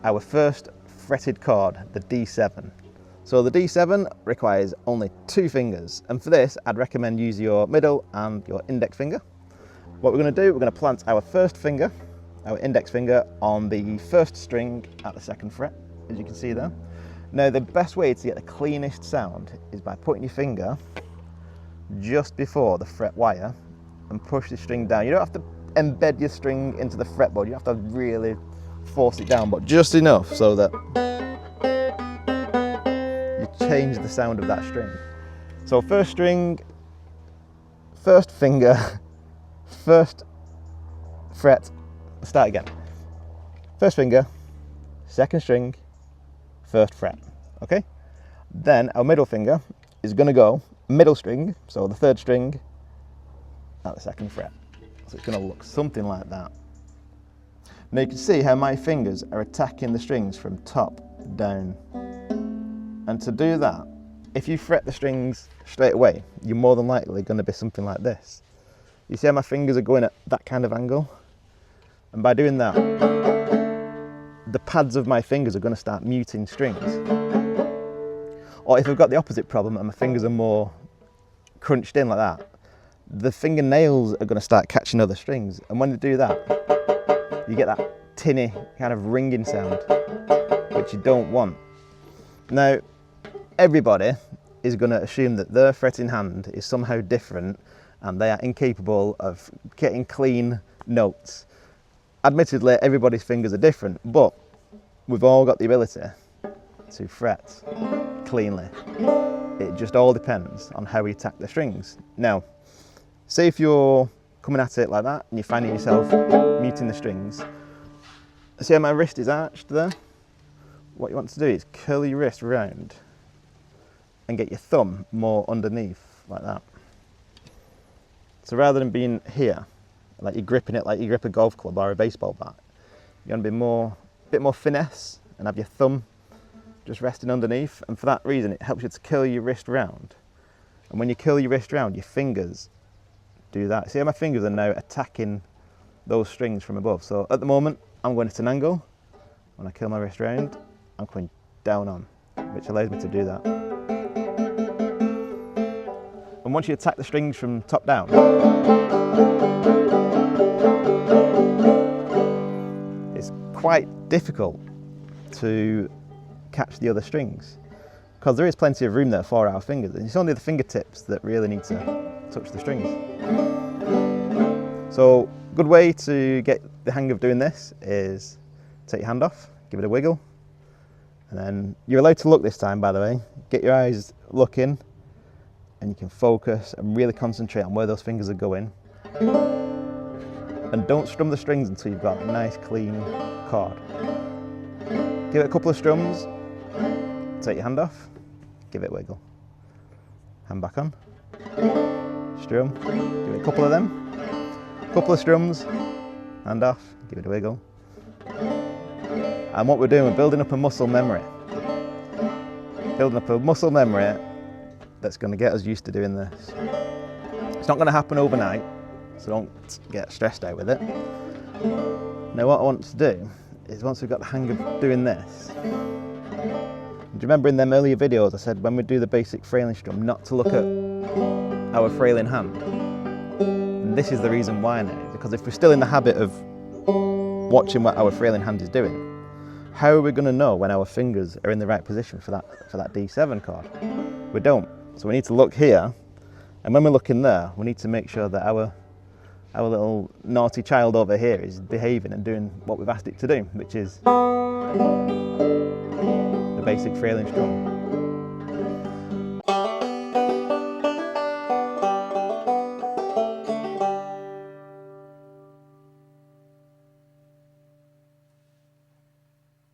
our first fretted chord, the D7. So the D7 requires only 2 fingers, and for this I'd recommend use your middle and your index finger. What we're going to do, we're going to plant our first finger, our index finger, on the first string at the 2nd fret, as you can see there. Now the best way to get the cleanest sound is by putting your finger just before the fret wire and push the string down. You don't have to embed your string into the fretboard, you have to really force it down, but just enough so that you change the sound of that string. So first string, first finger, first fret, start again. First finger, 2nd string, 1st fret, okay? Then our middle finger is going to go middle string, so the 3rd string at the 2nd fret. So it's going to look something like that. Now you can see how my fingers are attacking the strings from top down. And to do that, if you fret the strings straight away, you're more than likely going to be something like this. You see how my fingers are going at that kind of angle? And by doing that, the pads of my fingers are going to start muting strings. Or if I've got the opposite problem and my fingers are more crunched in like that, the fingernails are going to start catching other strings. And when they do that, you get that tinny kind of ringing sound, which you don't want. Now, everybody is going to assume that their fretting hand is somehow different and they are incapable of getting clean notes. Admittedly, everybody's fingers are different, but we've all got the ability to fret cleanly. It just all depends on how we attack the strings. Now, say if you're coming at it like that and you're finding yourself muting the strings, see how my wrist is arched there? What you want to do is curl your wrist round and get your thumb more underneath, like that. So rather than being here, like you're gripping it like you grip a golf club or a baseball bat, you're going to be a bit more finesse and have your thumb just resting underneath, and for that reason it helps you to curl your wrist round. And when you curl your wrist round, your fingers do that. See how my fingers are now attacking those strings from above. So at the moment I'm going at an angle. When I curl my wrist round, I'm going down on, which allows me to do that. And once you attack the strings from top down, it's quite difficult to catch the other strings because there is plenty of room there for our fingers, and it's only the fingertips that really need to touch the strings. So good way to get the hang of doing this is take your hand off, give it a wiggle, and then you're allowed to look this time, by the way. Get your eyes looking and you can focus and really concentrate on where those fingers are going. And don't strum the strings until you've got a nice clean chord. Give it a couple of strums, take your hand off, give it a wiggle. Hand back on, strum, give it a couple of them, couple of strums, hand off, give it a wiggle. And what we're doing, we're building up a muscle memory. Building up a muscle memory that's going to get us used to doing this. It's not going to happen overnight, so don't get stressed out with it. Now what I want to do is, once we've got the hang of doing this, do you remember in them earlier videos I said when we do the basic frailing strum not to look at our frailing hand? And this is the reason why now, because if we're still in the habit of watching what our frailing hand is doing, how are we going to know when our fingers are in the right position for that D7 chord? We don't. So we need to look here, and when we're looking there, we need to make sure that our little naughty child over here is behaving and doing what we've asked it to do, which is the basic frailing strum.